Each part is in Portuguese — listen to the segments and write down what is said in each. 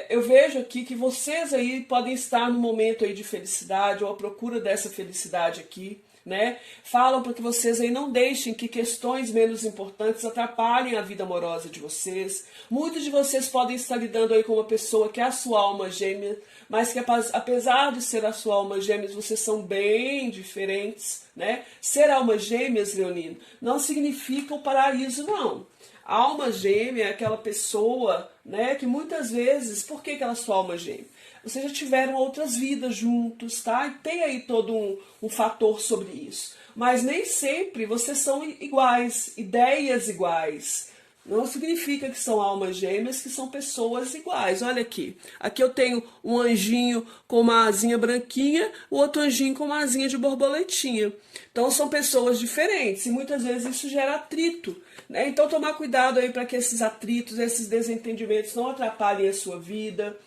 Eu vejo aqui que vocês aí podem estar no momento aí de felicidade ou à procura dessa felicidade aqui, né? Falam para que vocês aí não deixem que questões menos importantes atrapalhem a vida amorosa de vocês. Muitos de vocês podem estar lidando aí com uma pessoa que é a sua alma gêmea, mas que apesar de ser a sua alma gêmea, vocês são bem diferentes, né? Ser alma gêmeas, Leonino, não significa o paraíso, não. A alma gêmea é aquela pessoa, né, que muitas vezes, por que ela é sua alma gêmea? Vocês já tiveram outras vidas juntos, tá? E tem aí todo um fator sobre isso. Mas nem sempre vocês são iguais, ideias iguais. Não significa que são almas gêmeas, que são pessoas iguais. Olha aqui. Aqui eu tenho um anjinho com uma asinha branquinha, o outro anjinho com uma asinha de borboletinha. Então são pessoas diferentes e muitas vezes isso gera atrito, né? Então tomar cuidado aí para que esses atritos, esses desentendimentos não atrapalhem a sua vida.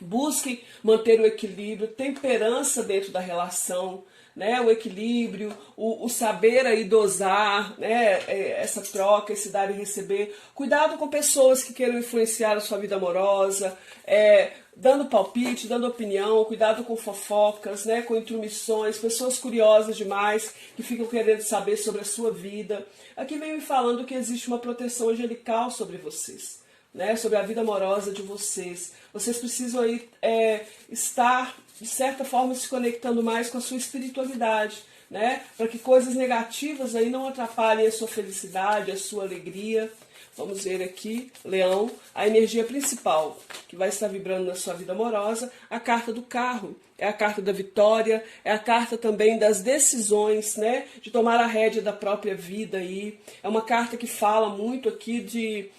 Busque manter o equilíbrio, temperança dentro da relação, né? O equilíbrio, o saber aí dosar, né? Essa troca, esse dar e receber. Cuidado com pessoas que queiram influenciar a sua vida amorosa, dando palpite, dando opinião, cuidado com fofocas, né? Com intromissões, pessoas curiosas demais que ficam querendo saber sobre a sua vida. Aqui vem me falando que existe uma proteção angelical sobre vocês, né, sobre a vida amorosa de vocês. Vocês precisam aí, estar, de certa forma, se conectando mais com a sua espiritualidade, né, para que coisas negativas aí não atrapalhem a sua felicidade, a sua alegria. Vamos ver aqui, Leão, a energia principal que vai estar vibrando na sua vida amorosa, a carta do carro. É a carta da vitória, é a carta também das decisões, né, de tomar a rédea da própria vida aí. É uma carta que fala muito aqui de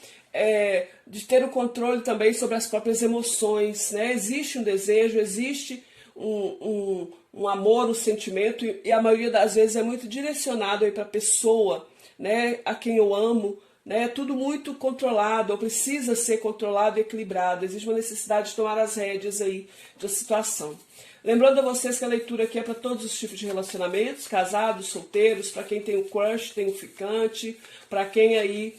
ter o controle também sobre as próprias emoções, né? Existe um desejo, existe um amor, um sentimento, e a maioria das vezes é muito direcionado para a pessoa, né? A quem eu amo, né? Tudo muito controlado, ou precisa ser controlado e equilibrado. Existe uma necessidade de tomar as rédeas aí da situação. Lembrando a vocês que a leitura aqui é para todos os tipos de relacionamentos, casados, solteiros, para quem tem um crush, tem um ficante, para quem aí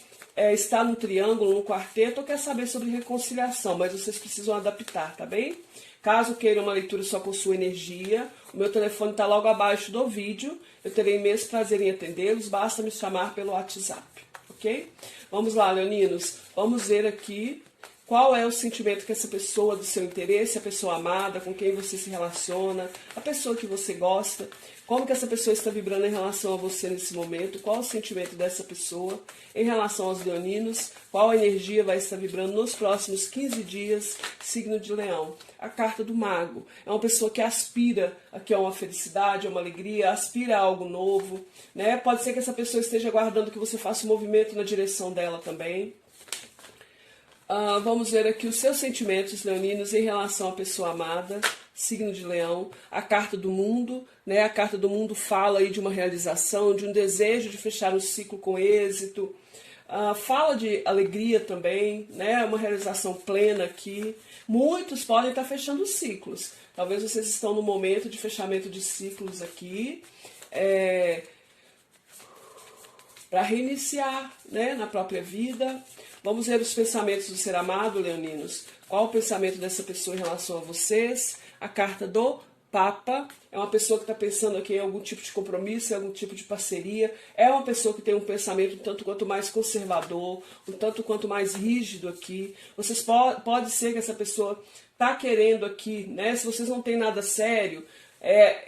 está no triângulo, no quarteto, ou quer saber sobre reconciliação, mas vocês precisam adaptar, tá bem? Caso queiram uma leitura só com sua energia, o meu telefone está logo abaixo do vídeo, eu terei imenso prazer em atendê-los, basta me chamar pelo WhatsApp, ok? Vamos lá, leoninos, vamos ver aqui qual é o sentimento que essa pessoa do seu interesse, a pessoa amada, com quem você se relaciona, a pessoa que você gosta, como que essa pessoa está vibrando em relação a você nesse momento, qual o sentimento dessa pessoa em relação aos leoninos, qual a energia vai estar vibrando nos próximos 15 dias, signo de Leão. A carta do mago é uma pessoa que aspira aqui a uma felicidade, a uma alegria, aspira a algo novo, né? Pode ser que essa pessoa esteja aguardando que você faça um movimento na direção dela também. Vamos ver aqui os seus sentimentos, leoninos, em relação à pessoa amada, signo de Leão, a carta do mundo, né? A carta do mundo fala aí de uma realização, de um desejo de fechar um ciclo com êxito, fala de alegria também, né? Uma realização plena aqui. Muitos podem estar fechando ciclos, talvez vocês estão no momento de fechamento de ciclos aqui, para reiniciar, né, na própria vida. Vamos ver os pensamentos do ser amado, leoninos. Qual o pensamento dessa pessoa em relação a vocês? A carta do Papa é uma pessoa que está pensando aqui em algum tipo de compromisso, em algum tipo de parceria. É uma pessoa que tem um pensamento um tanto quanto mais conservador, um tanto quanto mais rígido aqui. Pode ser que essa pessoa está querendo aqui, né, se vocês não têm nada sério,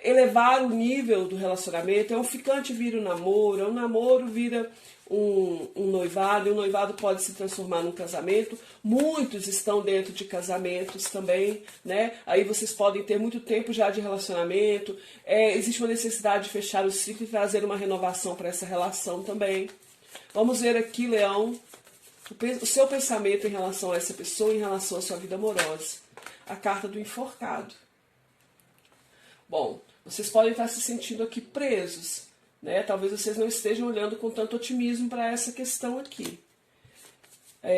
elevar o nível do relacionamento. É um ficante vira um namoro vira um noivado, e um noivado pode se transformar num casamento. Muitos estão dentro de casamentos também, né? Aí vocês podem ter muito tempo já de relacionamento, existe uma necessidade de fechar o ciclo e trazer uma renovação para essa relação também. Vamos ver aqui, Leão, o seu pensamento em relação a essa pessoa, em relação à sua vida amorosa. A carta do enforcado. Bom, vocês podem estar se sentindo aqui presos, né? Talvez vocês não estejam olhando com tanto otimismo para essa questão aqui.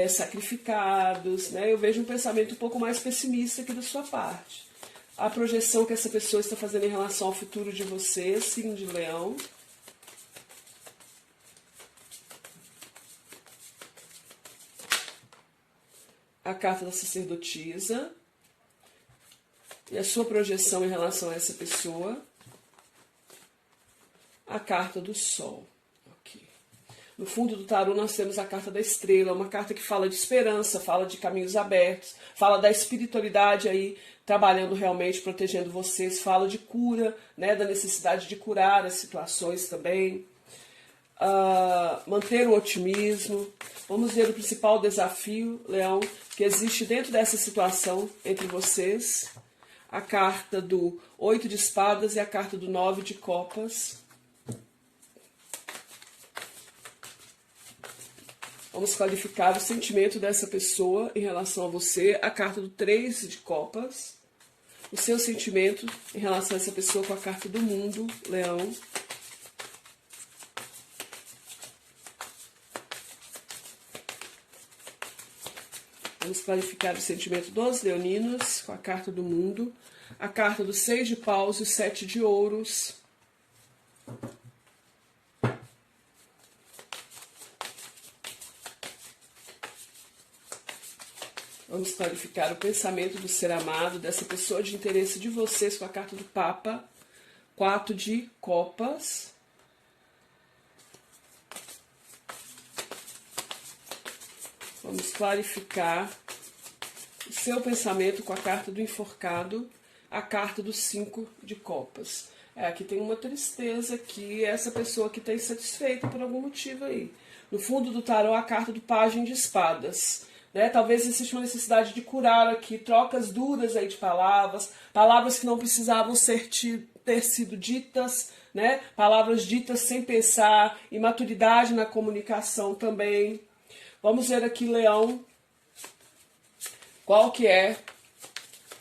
Sacrificados, né? Eu vejo um pensamento um pouco mais pessimista aqui da sua parte. A projeção que essa pessoa está fazendo em relação ao futuro de vocês, signo de Leão. a carta da sacerdotisa e a sua projeção em relação a essa pessoa, a carta do sol. Okay. No fundo do tarô nós temos a carta da estrela, uma carta que fala de esperança, fala de caminhos abertos, fala da espiritualidade aí, trabalhando realmente, protegendo vocês, fala de cura, né, da necessidade de curar as situações também. Manter o otimismo. Vamos ver o principal desafio, Leão, que existe dentro dessa situação entre vocês. A carta do 8 de espadas e a carta do 9 de copas. Vamos qualificar o sentimento dessa pessoa em relação a você. A carta do 3 de copas. O seu sentimento em relação a essa pessoa com a carta do mundo, Leão. Vamos clarificar o sentimento dos leoninos com a carta do mundo, a carta do 6 de paus e o 7 de ouros. Vamos clarificar o pensamento do ser amado, dessa pessoa de interesse de vocês com a carta do Papa, 4 de copas. Vamos clarificar o seu pensamento com a carta do enforcado, a carta do 5 de copas. Aqui tem uma tristeza aqui, essa pessoa que está insatisfeita por algum motivo aí. No fundo do tarô, a carta do pajem de espadas. Né? Talvez exista uma necessidade de curar aqui, trocas duras aí de palavras, palavras que não precisavam ter sido ditas, né? Palavras ditas sem pensar, imaturidade na comunicação também. Vamos ver aqui, Leão, qual que é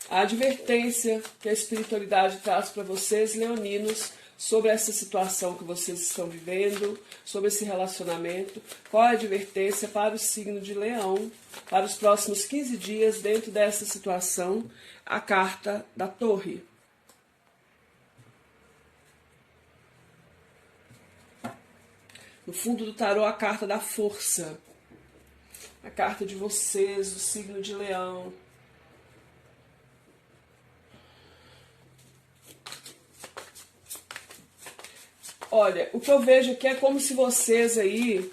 a advertência que a espiritualidade traz para vocês, leoninos, sobre essa situação que vocês estão vivendo, sobre esse relacionamento. Qual é a advertência para o signo de Leão, para os próximos 15 dias dentro dessa situação? A carta da Torre. No fundo do tarô, a carta da força. A carta de vocês, do signo de Leão. Olha, o que eu vejo aqui é como se vocês aí,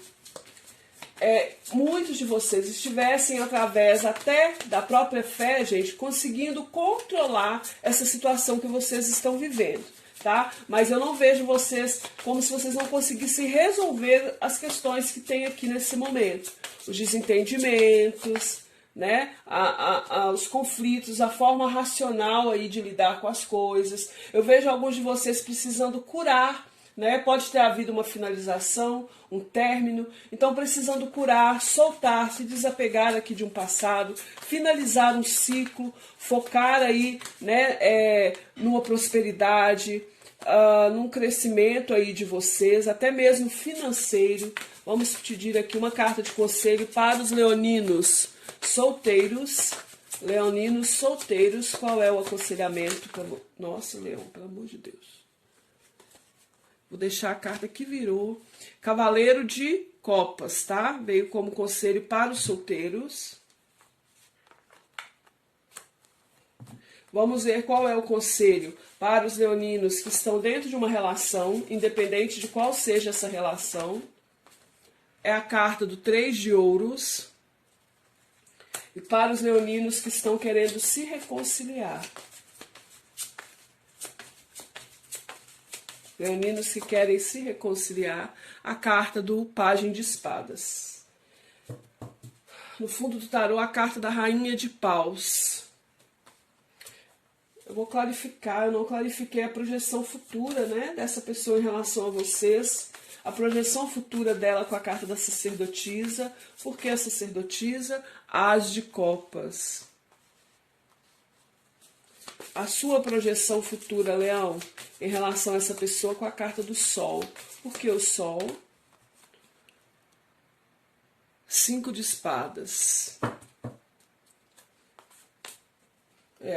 muitos de vocês estivessem, através até da própria fé, gente, conseguindo controlar essa situação que vocês estão vivendo, tá? Mas eu não vejo vocês como se vocês não conseguissem resolver as questões que tem aqui nesse momento. Os desentendimentos, né? Os conflitos, a forma racional aí de lidar com as coisas. Eu vejo alguns de vocês precisando curar, né? Pode ter havido uma finalização, um término, então precisando curar, soltar, se desapegar aqui de um passado, finalizar um ciclo, focar aí, né, numa prosperidade, num crescimento aí de vocês, até mesmo financeiro. Vamos pedir aqui uma carta de conselho para os leoninos solteiros. Leoninos solteiros, qual é o aconselhamento? Nossa, Leão, pelo amor de Deus. Vou deixar a carta que virou. Cavaleiro de copas, tá? Veio como conselho para os solteiros. Vamos ver qual é o conselho para os leoninos que estão dentro de uma relação, independente de qual seja essa relação. É a carta do 3 de ouros. E para os leoninos que estão querendo se reconciliar. Leoninos que querem se reconciliar, a carta do pajem de espadas. No fundo do tarô, a carta da rainha de paus. Eu vou clarificar, eu não clarifiquei a projeção futura, né, dessa pessoa em relação a vocês. A projeção futura dela com a carta da sacerdotisa. Por que a sacerdotisa? As de copas. A sua projeção futura, Leão, em relação a essa pessoa com a carta do Sol. Por que o Sol? 5 de espadas.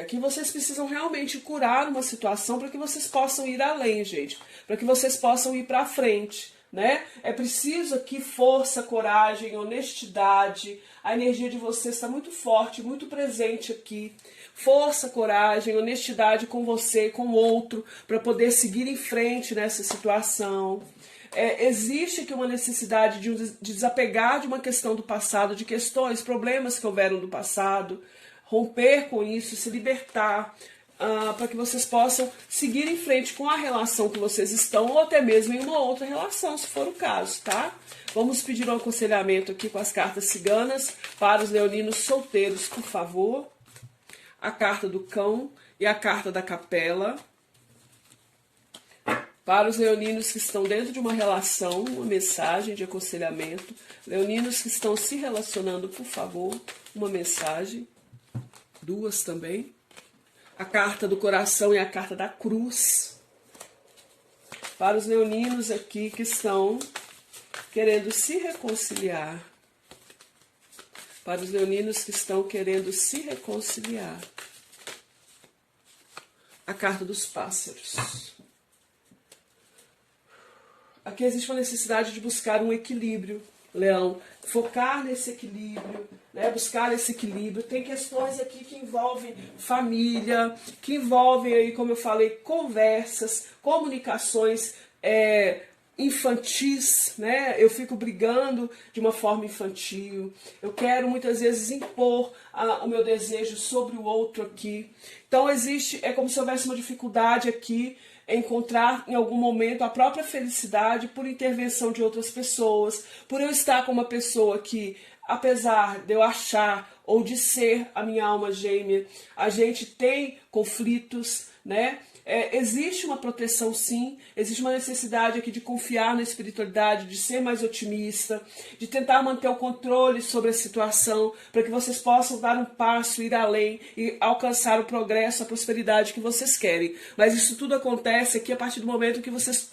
Aqui vocês precisam realmente curar uma situação para que vocês possam ir além, gente. Para que vocês possam ir para frente, né? É preciso aqui força, coragem, honestidade. A energia de vocês está muito forte, muito presente aqui. Força, coragem, honestidade com você e com o outro, para poder seguir em frente nessa situação. Existe aqui uma necessidade de desapegar de uma questão do passado, de questões, problemas que houveram do passado, romper com isso, se libertar, para que vocês possam seguir em frente com a relação que vocês estão, ou até mesmo em uma outra relação, se for o caso, tá? Vamos pedir um aconselhamento aqui com as cartas ciganas para os leoninos solteiros, por favor. A carta do cão e a carta da capela. Para os leoninos que estão dentro de uma relação, uma mensagem de aconselhamento. Leoninos que estão se relacionando, por favor, uma mensagem. Duas também. A carta do coração e a carta da cruz. Para os leoninos aqui que estão querendo se reconciliar. Para os leoninos que estão querendo se reconciliar. A carta dos pássaros. Aqui existe uma necessidade de buscar um equilíbrio, Leão. Focar nesse equilíbrio, né? Buscar esse equilíbrio. Tem questões aqui que envolvem família, que envolvem, aí, como eu falei, conversas, comunicações infantis, né? Eu fico brigando de uma forma infantil. Eu quero muitas vezes impor o meu desejo sobre o outro aqui. Então é como se houvesse uma dificuldade aqui encontrar em algum momento a própria felicidade por intervenção de outras pessoas, por eu estar com uma pessoa que, apesar de eu achar ou de ser a minha alma gêmea, a gente tem conflitos, né? Existe uma proteção, sim, existe uma necessidade aqui de confiar na espiritualidade, de ser mais otimista, de tentar manter o controle sobre a situação, para que vocês possam dar um passo, ir além e alcançar o progresso, a prosperidade que vocês querem. Mas isso tudo acontece aqui a partir do momento que vocês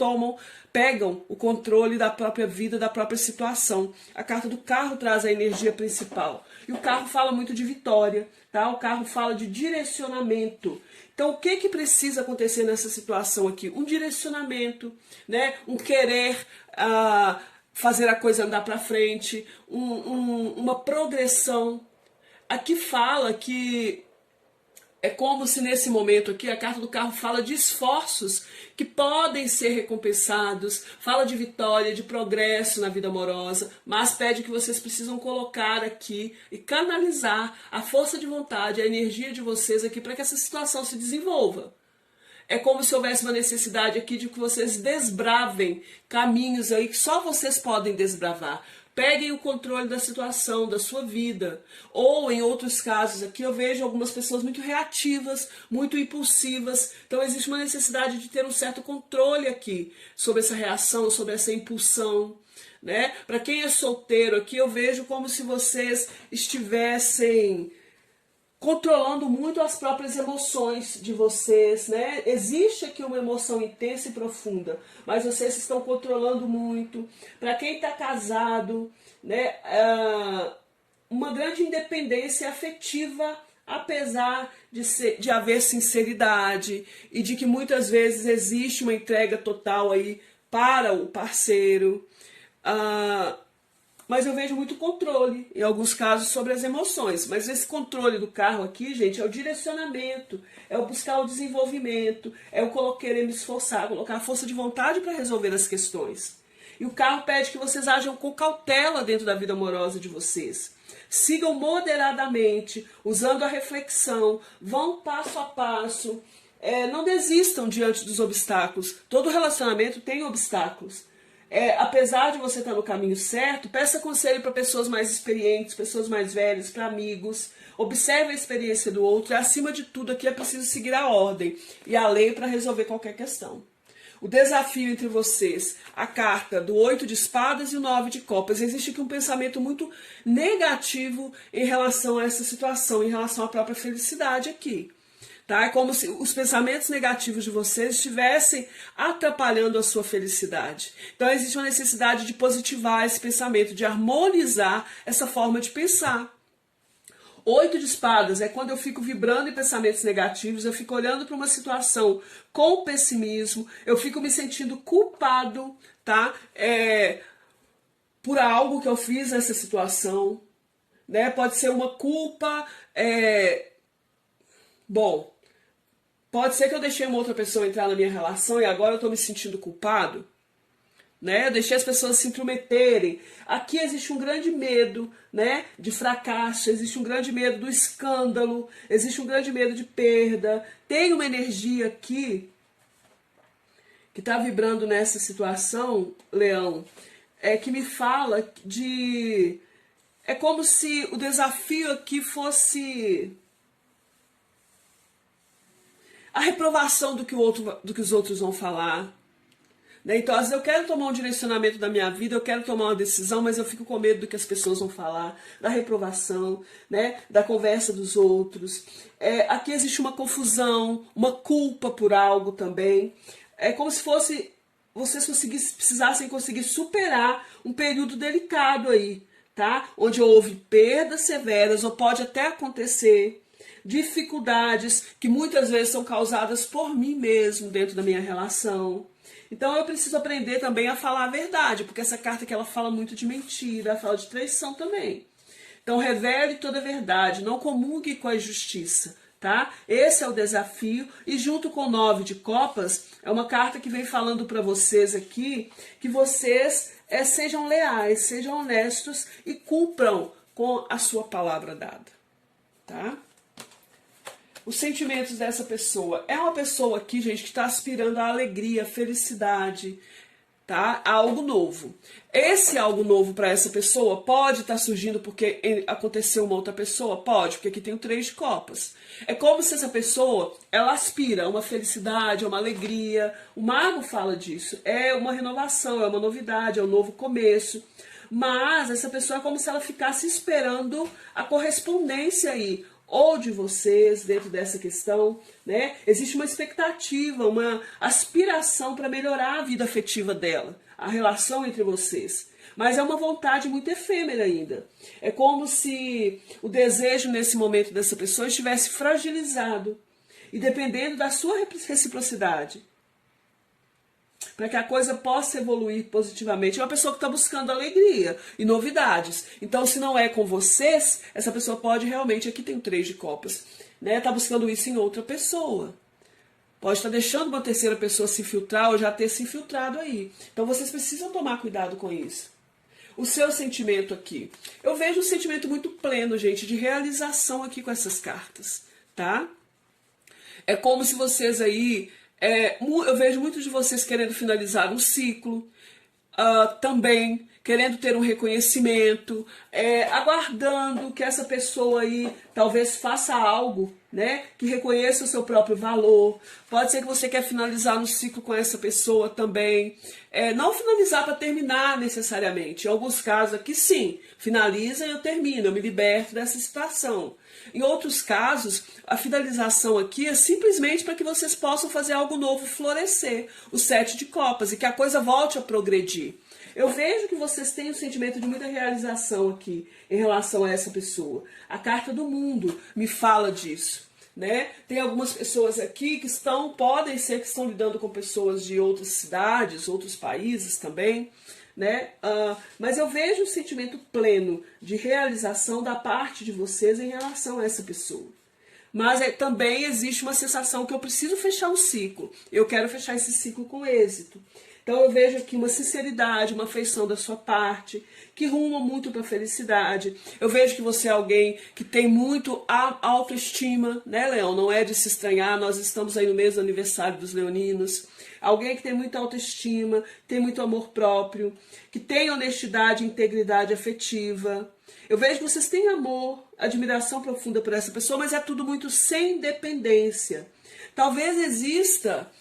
pegam o controle da própria vida, da própria situação. A carta do carro traz a energia principal. E o carro fala muito de vitória, tá? O carro fala de direcionamento. Então, o que precisa acontecer nessa situação aqui? Um direcionamento, né? Um querer fazer a coisa andar para frente, uma progressão. Aqui fala que é como se nesse momento aqui a carta do carro fala de esforços que podem ser recompensados, fala de vitória, de progresso na vida amorosa, mas pede que vocês precisam colocar aqui e canalizar a força de vontade, a energia de vocês aqui para que essa situação se desenvolva. É como se houvesse uma necessidade aqui de que vocês desbravem caminhos aí que só vocês podem desbravar. Peguem o controle da situação, da sua vida. Ou, em outros casos aqui, eu vejo algumas pessoas muito reativas, muito impulsivas. Então, existe uma necessidade de ter um certo controle aqui sobre essa reação, sobre essa impulsão, né? Para quem é solteiro aqui, eu vejo como se vocês estivessem controlando muito as próprias emoções de vocês, né? Existe aqui uma emoção intensa e profunda, mas vocês estão controlando muito. Para quem está casado, né? Uma grande independência afetiva, apesar de haver sinceridade e de que muitas vezes existe uma entrega total aí para o parceiro. Mas eu vejo muito controle, em alguns casos, sobre as emoções. Mas esse controle do carro aqui, gente, é o direcionamento, é o buscar o desenvolvimento, é o querer me esforçar, colocar a força de vontade para resolver as questões. E o carro pede que vocês ajam com cautela dentro da vida amorosa de vocês. Sigam moderadamente, usando a reflexão, vão passo a passo. Não desistam diante dos obstáculos. Todo relacionamento tem obstáculos. Apesar de você estar no caminho certo, peça conselho para pessoas mais experientes, pessoas mais velhas, para amigos. Observe a experiência do outro. E, acima de tudo, aqui é preciso seguir a ordem e a lei para resolver qualquer questão. O desafio entre vocês, a carta do 8 de espadas e o 9 de copas. Existe aqui um pensamento muito negativo em relação a essa situação, em relação à própria felicidade aqui. Tá? É como se os pensamentos negativos de vocês estivessem atrapalhando a sua felicidade. Então existe uma necessidade de positivar esse pensamento, de harmonizar essa forma de pensar. 8 de espadas é quando eu fico vibrando em pensamentos negativos, eu fico olhando para uma situação com pessimismo, eu fico me sentindo culpado, tá? Por algo que eu fiz nessa situação, né? Pode ser uma culpa, bom, pode ser que eu deixei uma outra pessoa entrar na minha relação e agora eu estou me sentindo culpado, né? Eu deixei as pessoas se intrometerem. Aqui existe um grande medo, né, de fracasso, existe um grande medo do escândalo, existe um grande medo de perda. Tem uma energia aqui que está vibrando nessa situação, Leão, que me fala de... É como se o desafio aqui fosse a reprovação do que os outros vão falar. Né? Então, às vezes eu quero tomar um direcionamento da minha vida, eu quero tomar uma decisão, mas eu fico com medo do que as pessoas vão falar, da reprovação, né? Da conversa dos outros. Aqui existe uma confusão, uma culpa por algo também. É como se fosse vocês precisassem conseguir superar um período delicado aí, tá? Onde houve perdas severas, ou pode até acontecer dificuldades que muitas vezes são causadas por mim mesmo dentro da minha relação. Então eu preciso aprender também a falar a verdade, porque essa carta aqui ela fala muito de mentira, ela fala de traição também. Então revele toda a verdade, não comungue com a injustiça, tá? Esse é o desafio, e junto com o 9 de copas, é uma carta que vem falando para vocês aqui, que vocês sejam leais, sejam honestos e cumpram com a sua palavra dada, tá? Os sentimentos dessa pessoa. É uma pessoa aqui, gente, que está aspirando à alegria, à felicidade, tá? A algo novo. Esse algo novo para essa pessoa pode estar surgindo porque aconteceu uma outra pessoa? Pode, porque aqui tem o 3 de copas. É como se essa pessoa, ela aspira a uma felicidade, a uma alegria. O mago fala disso. É uma renovação, é uma novidade, é um novo começo. Mas essa pessoa é como se ela ficasse esperando a correspondência aí, ou de vocês dentro dessa questão, né? Existe uma expectativa, uma aspiração para melhorar a vida afetiva dela, a relação entre vocês. Mas é uma vontade muito efêmera ainda. É como se o desejo nesse momento dessa pessoa estivesse fragilizado. E dependendo da sua reciprocidade, para que a coisa possa evoluir positivamente. É uma pessoa que está buscando alegria e novidades. Então, se não é com vocês, essa pessoa pode realmente, aqui tem o 3 de copas, né? Tá buscando isso em outra pessoa. Pode estar deixando uma terceira pessoa se infiltrar ou já ter se infiltrado aí. Então, vocês precisam tomar cuidado com isso. O seu sentimento aqui. Eu vejo um sentimento muito pleno, gente, de realização aqui com essas cartas, tá? É como se vocês aí... eu vejo muitos de vocês querendo finalizar um ciclo, também querendo ter um reconhecimento, aguardando que essa pessoa aí talvez faça algo, né, que reconheça o seu próprio valor. Pode ser que você quer finalizar um ciclo com essa pessoa também. Não finalizar para terminar necessariamente. Em alguns casos aqui sim, finaliza e eu termino, eu me liberto dessa situação. Em outros casos, a finalização aqui é simplesmente para que vocês possam fazer algo novo florescer, o 7 de copas, e que a coisa volte a progredir. Eu vejo que vocês têm um sentimento de muita realização aqui em relação a essa pessoa. A carta do mundo me fala disso, né? Tem algumas pessoas aqui que podem ser que estão lidando com pessoas de outras cidades, outros países também, né? Mas eu vejo um sentimento pleno de realização da parte de vocês em relação a essa pessoa. Mas também existe uma sensação que eu preciso fechar um ciclo. Eu quero fechar esse ciclo com êxito. Então eu vejo aqui uma sinceridade, uma afeição da sua parte, que ruma muito para a felicidade. Eu vejo que você é alguém que tem muito autoestima, né, Leão? Não é de se estranhar, nós estamos aí no mês do aniversário dos leoninos. Alguém que tem muita autoestima, tem muito amor próprio, que tem honestidade e integridade afetiva. Eu vejo que vocês têm amor, admiração profunda por essa pessoa, mas é tudo muito sem dependência. Talvez exista,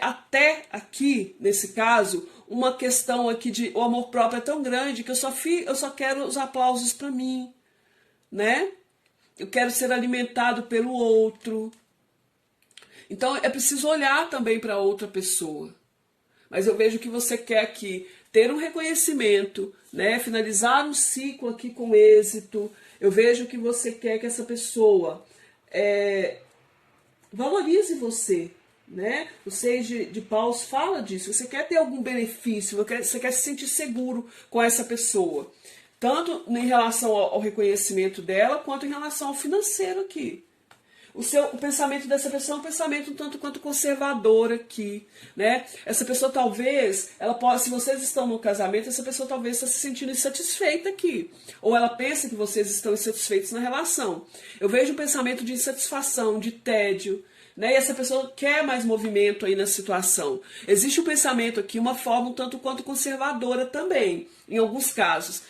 até aqui, nesse caso, uma questão aqui de o amor próprio é tão grande que eu só quero os aplausos para mim, né? Eu quero ser alimentado pelo outro. Então é preciso olhar também para outra pessoa. Mas eu vejo que você quer aqui ter um reconhecimento, né? Finalizar um ciclo aqui com êxito. Eu vejo que você quer que essa pessoa valorize você, né? O Seis de Paus fala disso. Você quer ter algum benefício, você quer se sentir seguro com essa pessoa. Tanto em relação ao reconhecimento dela, quanto em relação ao financeiro aqui. O pensamento dessa pessoa é um pensamento um tanto quanto conservador aqui, né? Essa pessoa talvez, se vocês estão no casamento, essa pessoa talvez está se sentindo insatisfeita aqui. Ou ela pensa que vocês estão insatisfeitos na relação. Eu vejo um pensamento de insatisfação, de tédio, né? E essa pessoa quer mais movimento aí na situação. Existe um pensamento aqui, uma forma um tanto quanto conservadora também, em alguns casos.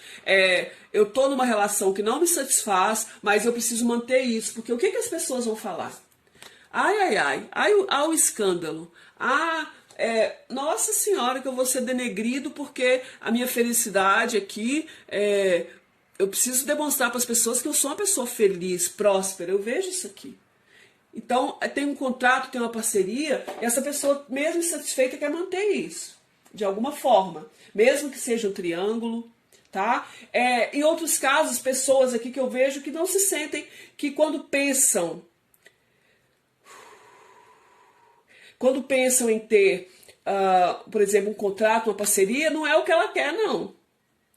Eu estou numa relação que não me satisfaz, mas eu preciso manter isso, porque o que as pessoas vão falar? Ai o escândalo. Nossa senhora, que eu vou ser denegrido porque a minha felicidade aqui, eu preciso demonstrar para as pessoas que eu sou uma pessoa feliz, próspera. Eu vejo isso aqui. Então, tem um contrato, tem uma parceria, e essa pessoa, mesmo insatisfeita, quer manter isso, de alguma forma, mesmo que seja um triângulo, tá? Em outros casos, pessoas aqui que eu vejo que não se sentem, que quando pensam em ter, por exemplo, um contrato, uma parceria, não é o que ela quer, não.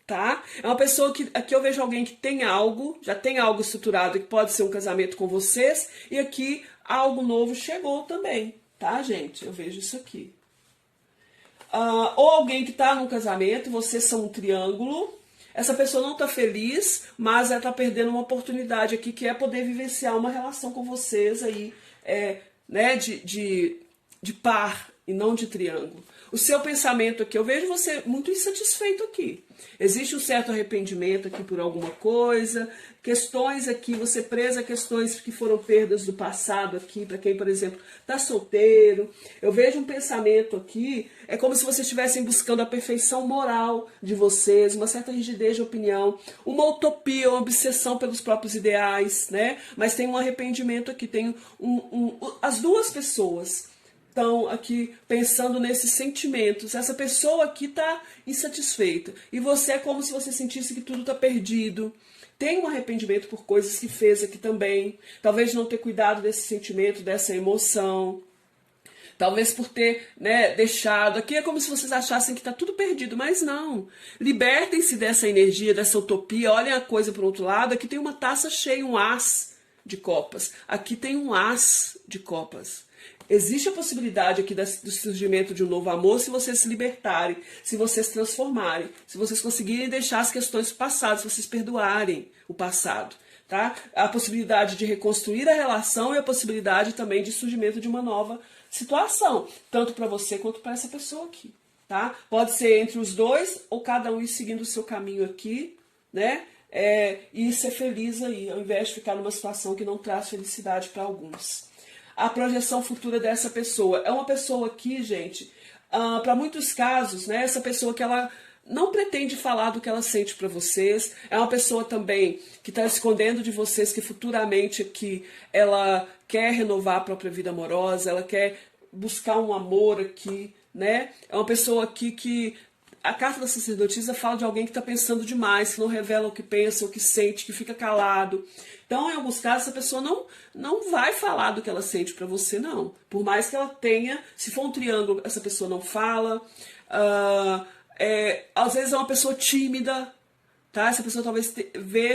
Tá? É uma pessoa que, aqui eu vejo alguém que tem algo, já tem algo estruturado, que pode ser um casamento com vocês, e aqui algo novo chegou também, tá, gente? Eu vejo isso aqui. Ou alguém que está num casamento, vocês são um triângulo, essa pessoa não está feliz, mas ela está perdendo uma oportunidade aqui, que é poder vivenciar uma relação com vocês aí, né, de par e não de triângulo. O seu pensamento aqui, eu vejo você muito insatisfeito aqui. Existe um certo arrependimento aqui por alguma coisa, questões aqui, você presa a questões que foram perdas do passado aqui, para quem, por exemplo, está solteiro. Eu vejo um pensamento aqui, é como se vocês estivessem buscando a perfeição moral de vocês, uma certa rigidez de opinião, uma utopia, uma obsessão pelos próprios ideais, né? Mas tem um arrependimento aqui, tem as duas pessoas estão aqui pensando nesses sentimentos. Essa pessoa aqui está insatisfeita. E você é como se você sentisse que tudo está perdido. Tem um arrependimento por coisas que fez aqui também. Talvez não ter cuidado desse sentimento, dessa emoção. Talvez por ter, né, deixado. Aqui é como se vocês achassem que está tudo perdido, mas não. Libertem-se dessa energia, dessa utopia. Olhem a coisa por outro lado. Aqui tem uma taça cheia, um as de copas. Aqui tem um as de copas. Existe a possibilidade aqui do surgimento de um novo amor se vocês se libertarem, se vocês se transformarem, se vocês conseguirem deixar as questões passadas, se vocês perdoarem o passado. Tá? A possibilidade de reconstruir a relação e a possibilidade também de surgimento de uma nova situação, tanto para você quanto para essa pessoa aqui. Tá? Pode ser entre os dois ou cada um ir seguindo o seu caminho aqui, né? E ser feliz aí, ao invés de ficar numa situação que não traz felicidade para alguns. A projeção futura dessa pessoa. É uma pessoa aqui, gente, para muitos casos, né, essa pessoa que ela não pretende falar do que ela sente para vocês. É uma pessoa também que está escondendo de vocês que futuramente aqui ela quer renovar a própria vida amorosa, ela quer buscar um amor aqui, né? É uma pessoa aqui que... A carta da sacerdotisa fala de alguém que está pensando demais, que não revela o que pensa, o que sente, que fica calado. Então, em alguns casos, essa pessoa não vai falar do que ela sente para você, não. Por mais que ela tenha, se for um triângulo, essa pessoa não fala. Às vezes é uma pessoa tímida, tá? Essa pessoa talvez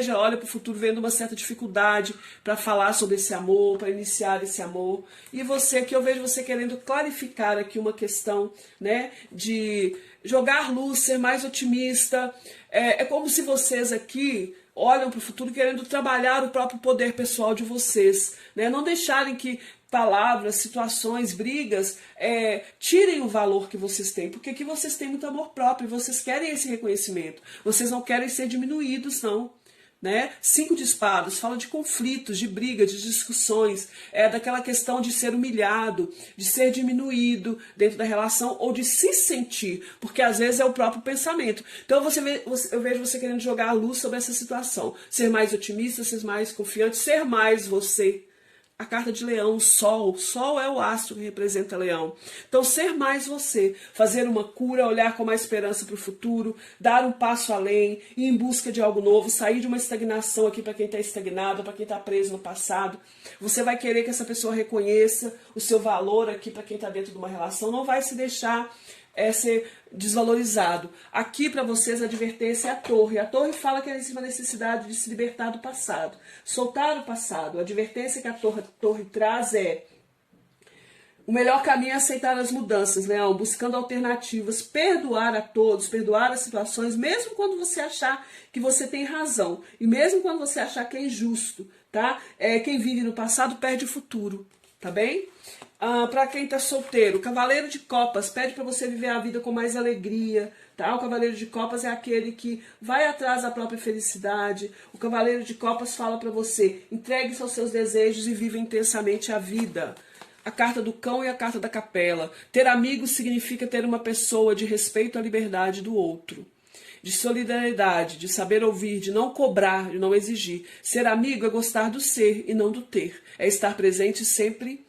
olha para o futuro vendo uma certa dificuldade para falar sobre esse amor, para iniciar esse amor. E você, que eu vejo você querendo clarificar aqui uma questão, né, de jogar luz, ser mais otimista. É como se vocês aqui olham para o futuro querendo trabalhar o próprio poder pessoal de vocês, né? Não deixarem que palavras, situações, brigas tirem o valor que vocês têm, porque aqui vocês têm muito amor próprio, vocês querem esse reconhecimento, vocês não querem ser diminuídos, não. Né? 5 de espadas fala de conflitos, de brigas, de discussões, daquela questão de ser humilhado, de ser diminuído dentro da relação ou de se sentir, porque às vezes é o próprio pensamento. Então eu vejo você querendo jogar a luz sobre essa situação, ser mais otimista, ser mais confiante, ser mais você, a carta de Leão, o Sol. O Sol é o astro que representa Leão. Então, ser mais você, fazer uma cura, olhar com mais esperança para o futuro, dar um passo além, ir em busca de algo novo, sair de uma estagnação aqui para quem está estagnado, para quem está preso no passado. Você vai querer que essa pessoa reconheça o seu valor aqui para quem está dentro de uma relação, não vai se deixar ser desvalorizado. Aqui para vocês a advertência é a Torre. A Torre fala que existe uma necessidade de se libertar do passado, soltar o passado. A advertência que a Torre traz é: o melhor caminho é aceitar as mudanças, Leão, buscando alternativas, perdoar a todos, perdoar as situações, mesmo quando você achar que você tem razão, e mesmo quando você achar que é injusto, tá? Quem vive no passado perde o futuro, tá bem? Para quem está solteiro, o Cavaleiro de Copas pede para você viver a vida com mais alegria, tá? O Cavaleiro de Copas é aquele que vai atrás da própria felicidade. O Cavaleiro de Copas fala para você: entregue-se aos seus desejos e viva intensamente a vida. A carta do Cão e a carta da Capela. Ter amigos significa ter uma pessoa de respeito à liberdade do outro, de solidariedade, de saber ouvir, de não cobrar, de não exigir. Ser amigo é gostar do ser e não do ter. É estar presente sempre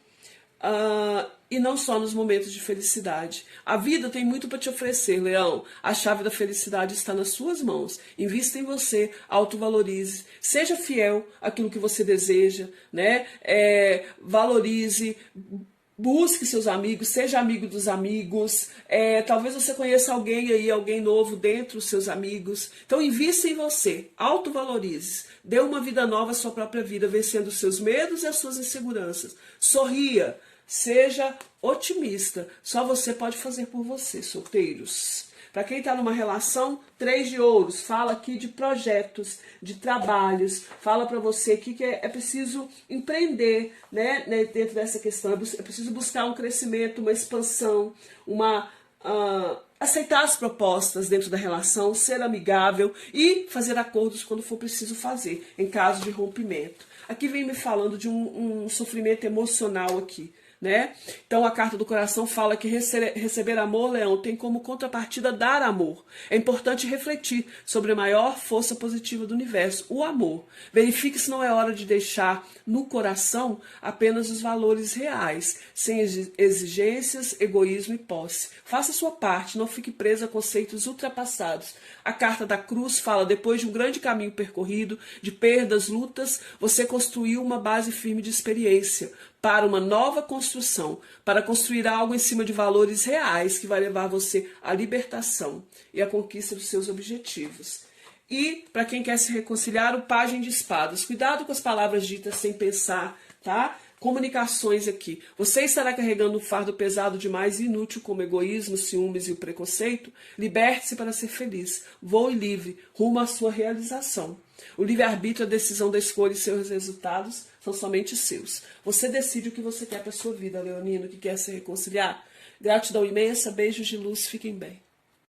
e não só nos momentos de felicidade. A vida tem muito para te oferecer, Leão. A chave da felicidade está nas suas mãos. Invista em você, autovalorize, seja fiel àquilo que você deseja, né? Valorize, busque seus amigos, seja amigo dos amigos. Talvez você conheça alguém aí, alguém novo dentro dos seus amigos. Então invista em você, autovalorize. Dê uma vida nova à sua própria vida, vencendo os seus medos e as suas inseguranças. Sorria, seja otimista. Só você pode fazer por você, solteiros. Para quem está numa relação, 3 de ouros, fala aqui de projetos, de trabalhos, fala para você aqui que é preciso empreender, né, dentro dessa questão, é preciso buscar um crescimento, uma expansão, aceitar as propostas dentro da relação, ser amigável e fazer acordos quando for preciso fazer, em caso de rompimento. Aqui vem me falando de um sofrimento emocional aqui, né? Então a carta do coração fala que receber amor, Leão, tem como contrapartida dar amor. É importante refletir sobre a maior força positiva do universo, o amor. Verifique se não é hora de deixar no coração apenas os valores reais, sem exigências, egoísmo e posse. Faça a sua parte, não fique preso a conceitos ultrapassados. A carta da cruz fala: depois de um grande caminho percorrido, de perdas, lutas, você construiu uma base firme de experiência para uma nova construção, para construir algo em cima de valores reais que vai levar você à libertação e à conquista dos seus objetivos. E, para quem quer se reconciliar, o Pajem de Espadas. Cuidado com as palavras ditas sem pensar, tá? Comunicações aqui. Você estará carregando um fardo pesado demais e inútil, como egoísmo, ciúmes e o preconceito? Liberte-se para ser feliz. Voe livre, rumo à sua realização. O livre-arbítrio, a decisão da escolha e seus resultados são somente seus. Você decide o que você quer para a sua vida, leonino, que quer se reconciliar. Gratidão imensa, beijos de luz, fiquem bem.